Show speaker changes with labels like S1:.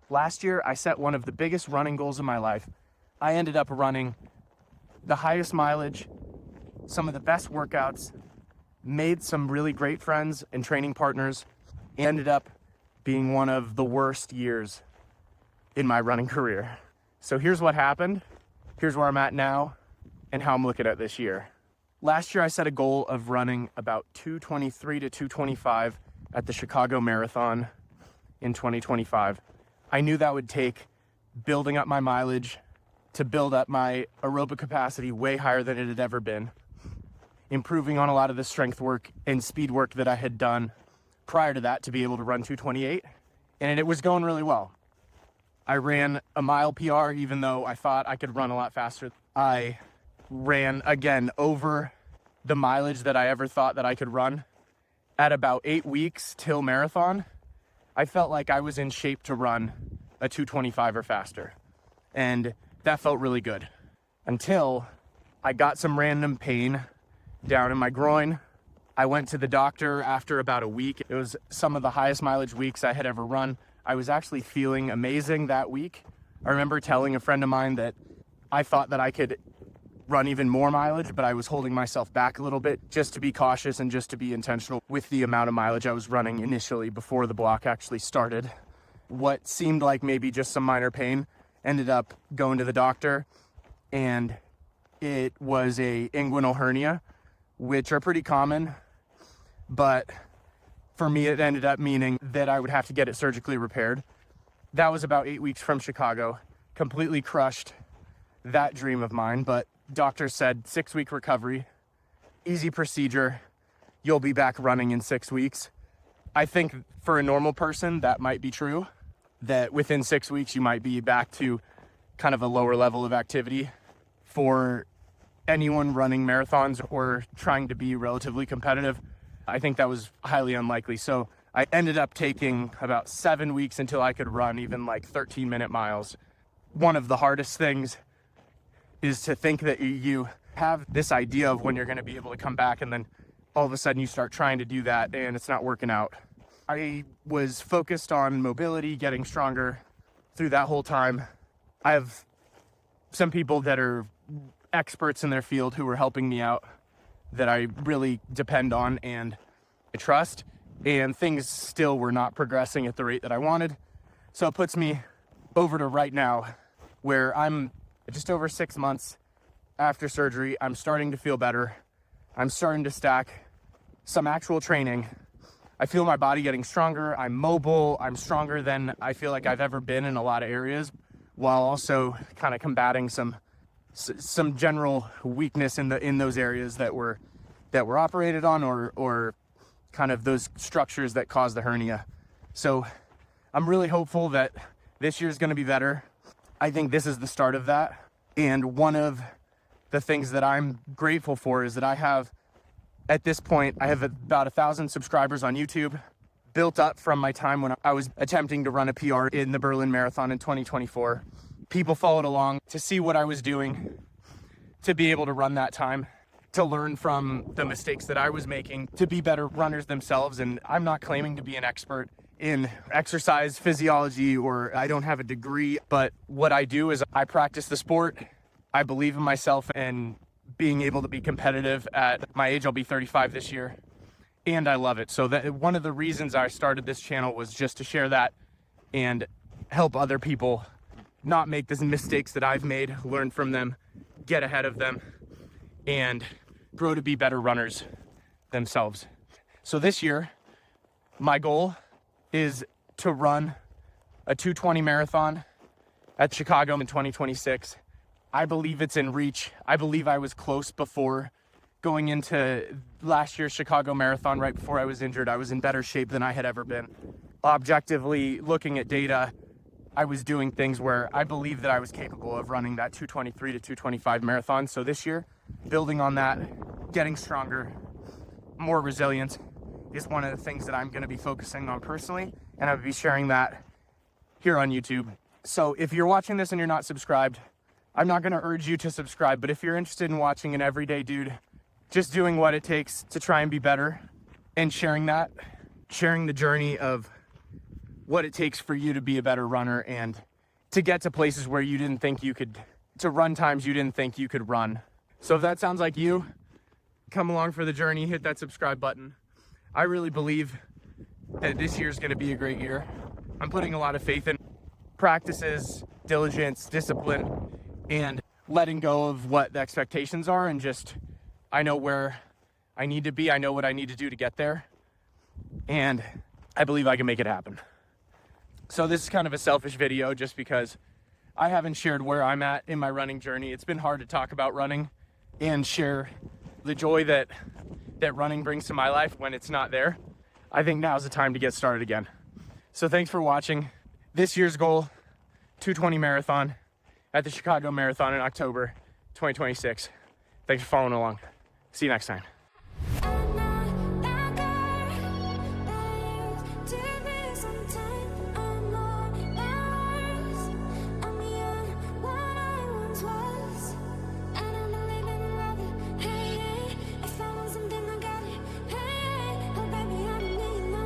S1: Last year, I set one of the biggest running goals of my life. I ended up running the highest mileage, some of the best workouts, made some really great friends and training partners, ended up being one of the worst years in my running career. So here's what happened, here's where I'm at now, and how I'm looking at this year. Last year, I set a goal of running about 223 to 225 at the Chicago Marathon in 2025. I knew that would take building up my mileage to build up my aerobic capacity way higher than it had ever been, improving on a lot of the strength work and speed work that I had done prior to that to be able to run 228, and it was going really well. I ran a mile PR even though I thought I could run a lot faster. I ran again over the mileage that I ever thought that I could run. At about 8 weeks till marathon, I felt like I was in shape to run a 225 or faster, and that felt really good until I got some random pain down in my groin. I went to the doctor after about a week. It was some of the highest mileage weeks I had ever run. I was actually feeling amazing that week. I remember telling a friend of mine that I thought that I could run even more mileage, but I was holding myself back a little bit just to be cautious and just to be intentional with the amount of mileage I was running initially before the block actually started. What seemed like maybe just some minor pain ended up going to the doctor, and it was a inguinal hernia, which are pretty common, but for me it ended up meaning that I would have to get it surgically repaired. That was about 8 weeks from Chicago. Completely crushed that dream of mine, but doctor said 6-week recovery, easy procedure, you'll be back running in 6 weeks. I think for a normal person that might be true, that within 6 weeks you might be back to kind of a lower level of activity. For anyone running marathons or trying to be relatively competitive, I think that was highly unlikely. So I ended up taking about 7 weeks until I could run even like 13-minute miles. One of the hardest things is to think that you have this idea of when you're going to be able to come back, and then all of a sudden you start trying to do that and it's not working out. I was focused on mobility, getting stronger through that whole time. I have some people that are experts in their field who are helping me out that I really depend on and I trust, and things still were not progressing at the rate that I wanted. So it puts me over to right now, where I'm just over 6 months after surgery. I'm starting to feel better. I'm starting to stack some actual training. I feel my body getting stronger. I'm mobile. I'm stronger than I feel like I've ever been in a lot of areas, while also kind of combating some general weakness in those areas that were operated on, or kind of those structures that cause the hernia. So I'm really hopeful that this year's going to be better. I think this is the start of that. And one of the things that I'm grateful for is that I have, at this point, I have about 1,000 subscribers on YouTube, built up from my time when I was attempting to run a PR in the Berlin Marathon in 2024. People followed along to see what I was doing, to be able to run that time, to learn from the mistakes that I was making, to be better runners themselves. And I'm not claiming to be an expert in exercise physiology, or I don't have a degree, but what I do is I practice the sport. I believe in myself and being able to be competitive. At my age, I'll be 35 this year, and I love it. So that one of the reasons I started this channel was just to share that and help other people not make the mistakes that I've made, learn from them, get ahead of them, and grow to be better runners themselves. So this year, my goal is to run a 220 marathon at Chicago in 2026. I believe it's in reach. I believe I was close before going into last year's Chicago Marathon. Right before I was injured, I was in better shape than I had ever been. Objectively, looking at data, I was doing things where I believe that I was capable of running that 223 to 225 marathon. So this year, building on that, getting stronger, more resilient, is one of the things that I'm going to be focusing on personally, and I'll be sharing that here on YouTube. So if you're watching this and you're not subscribed, I'm not going to urge you to subscribe, but if you're interested in watching an everyday dude just doing what it takes to try and be better and sharing the journey of what it takes for you to be a better runner and to get to places where you didn't think you could, to run times you didn't think you could run. So if that sounds like you, come along for the journey, hit that subscribe button. I really believe that this year is going to be a great year. I'm putting a lot of faith in practices, diligence, discipline, and letting go of what the expectations are, and just, I know where I need to be. I know what I need to do to get there. And I believe I can make it happen. So this is kind of a selfish video just because I haven't shared where I'm at in my running journey. It's been hard to talk about running and share the joy that running brings to my life when it's not there. I think now's the time to get started again. So thanks for watching. This year's goal, 2:20 marathon at the Chicago Marathon in October 2026. Thanks for following along. See you next time.